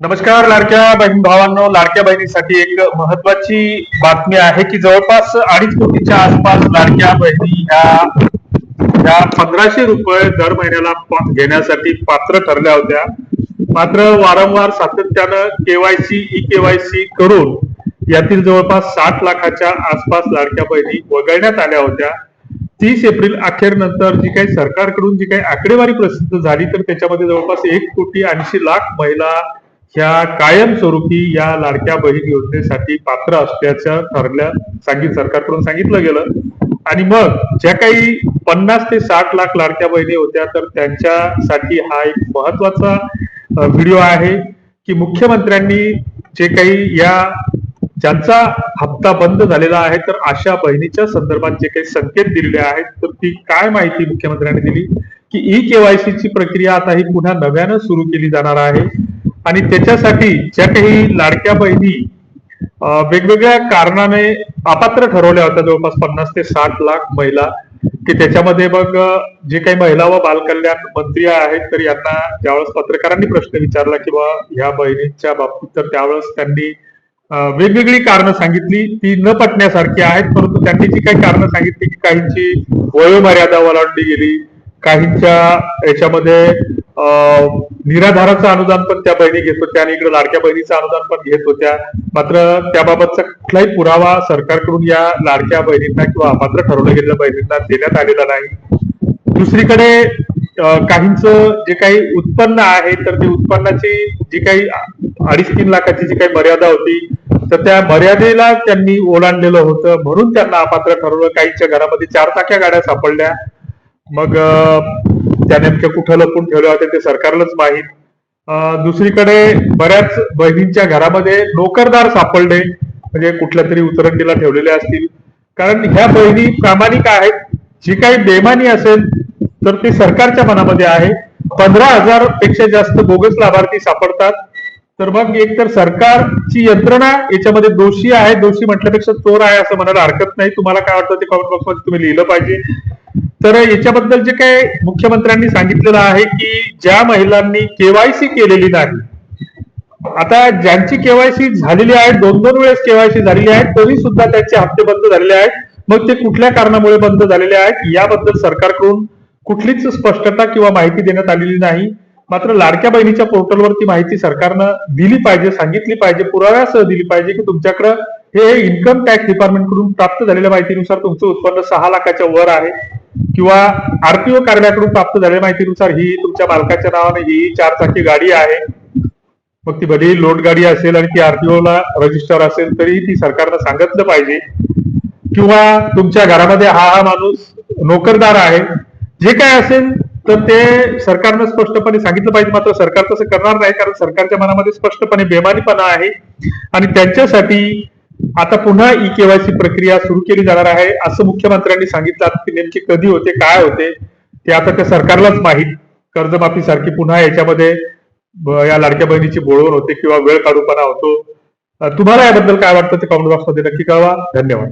नमस्कार लाडक्या बहीण भावांनो, लाडक्या बहिणीसाठी एक महत्वाची बातमी आहे की जवळपास 2.5 कोटीच्या आसपास लाडक्या बहिणी ह्या 1500 रुपये दर महिन्याला घेण्यासाठी पात्र ठरल्या होत्या. मात्र वारंवार सातत्यानं केवायसी ई केवायसी करून यातील जवळपास 60 लाखाच्या आसपास लाडक्या बहिणी वगळण्यात आल्या होत्या. 30 एप्रिल अखेर नंतर जी काही सरकारकडून जी काही आकडेवारी प्रसिद्ध झाली तर त्याच्यामध्ये जवळपास 1,80,00,000 महिला ह्या कायमस्वरूपी या लाडक्या बहीण योजनेसाठी पात्र असल्याचं सरकारकडून सांगितलं गेलं. आणि मग ज्या काही 50 ते 60 लाख लाडक्या बहिणी होत्या तर त्यांच्यासाठी हा एक महत्वाचा व्हिडिओ आहे की मुख्यमंत्र्यांनी जे काही ज्यांचा हप्ता बंद झालेला आहे तर अशा बहिणीच्या संदर्भात जे काही संकेत दिलेले आहेत तर ती काय माहिती मुख्यमंत्र्यांनी दिली की ई केवायसी ची प्रक्रिया आता ही पुन्हा नव्यानं सुरू केली जाणार आहे. आणि त्याच्यासाठी ज्या काही लाडक्या बहिणी वेगवेगळ्या कारणाने अपात्र ठरवल्या होत्या जवळपास 50 ते 60 लाख महिला की त्याच्यामध्ये मग जे काही महिला व बालकल्याण मंत्री आहेत तर यांना ज्यावेळेस पत्रकारांनी प्रश्न विचारला की बा ह्या बहिणींच्या बाबतीत तर त्यावेळेस त्यांनी वेगवेगळी कारणं सांगितली, ती न पटण्यासारखी आहेत. परंतु त्यांनी जी काही कारणं सांगितली की काहींची वयोमर्यादा ओलांडली गेली, काहींच्या याच्यामध्ये निराधाराचं अनुदान पण त्या बहिणी घेत होत्या आणि इकडे लाडक्या बहिणीचं अनुदान पण घेत होत्या. मात्र त्याबाबतचा कुठलाही पुरावा सरकारकडून या लाडक्या बहिणींना किंवा अपात्र ठरवल्या गेलेल्या बहिणींना देण्यात आलेला नाही. दुसरीकडे काहींचं जे काही उत्पन्न आहे तर ते उत्पन्नाची जी काही 2.5-3 लाखाची जी काही मर्यादा होती तर त्या मर्यादेला त्यांनी ओलांडलेलं होतं म्हणून त्यांना अपात्र ठरवलं. काहींच्या घरामध्ये 4 चाक्या गाड्या सापडल्या, मग त्या नेमक्या कुठं लपून ठेवल्या होत्या ते सरकारलाच माहीत. दुसरीकडे बऱ्याच बहिणींच्या घरामध्ये नोकरदार सापडले, म्हणजे कुठल्या तरी उतरंडीला ठेवलेले असतील. कारण ह्या बहिणी प्रामाणिक आहेत. जी काही बेमानी असेल तर ते सरकारच्या मनामध्ये आहे. 15,000 पेक्षा जास्त बोगस लाभार्थी सापडतात. तर मग एकतर सरकारची यंत्रणा याच्यामध्ये दोषी आहे, दोषी म्हटल्यापेक्षा चोर आहे असं म्हणायला हरकत नाही. तुम्हाला काय वाटतं ते कमेंट बॉक्समध्ये तुम्ही लिहिलं पाहिजे. तर याच्याबद्दल जे काही मुख्यमंत्र्यांनी सांगितलेलं आहे की ज्या महिलांनी केवायसी केलेली नाही, आता ज्यांची केवायसी झालेली आहे, 2-2 वेळेस केवायसी झालेली आहे, तरी सुद्धा त्यांचे हप्ते बंद झालेले आहेत. मग ते कुठल्या कारणामुळे बंद झालेले आहेत याबद्दल सरकारकडून कुठलीच स्पष्टता किंवा माहिती देण्यात आलेली नाही. मात्र लाडक्या बहिणीच्या पोर्टलवरती माहिती सरकारनं दिली पाहिजे, सांगितली पाहिजे, पुराव्यासह दिली पाहिजे की तुमच्याकडं हे इन्कम टॅक्स डिपार्टमेंट कडून प्राप्त झालेल्या माहितीनुसार तुमचं उत्पन्न 6 लाखाच्या वर आहे किंवा आरटीओ कार्यालयाकडून प्राप्त झालेल्या माहितीनुसार ही तुमच्या मालकाच्या नावाने ही 4 चाकी गाडी आहे. मग ती भलेही लोड गाडी असेल आणि ती आरटीओ ला रजिस्टर असेल तरी ती सरकारनं सांगितलं पाहिजे. किंवा तुमच्या घरामध्ये हा माणूस नोकरदार आहे, जे काय असेल तर ते सरकारनं स्पष्टपणे सांगितलं पाहिजे. मात्र सरकार तसं करणार नाही, कारण सरकारच्या मनामध्ये स्पष्टपणे बेमानीपणा आहे. आणि त्यांच्यासाठी आता पुन्हा ई केवायसी प्रक्रिया सुरू केली जाणार आहे असं मुख्यमंत्र्यांनी सांगितलं. की नेमकी कधी होते, काय होते ते आता त्या सरकारलाच माहीत. कर्जमाफी सारखी पुन्हा याच्यामध्ये या लाडक्या बहिणीची बोळवण होते किंवा वेळ काढूपणा होतो. तुम्हाला याबद्दल काय वाटतं ते कमेंट बॉक्समध्ये नक्की कळवा. धन्यवाद.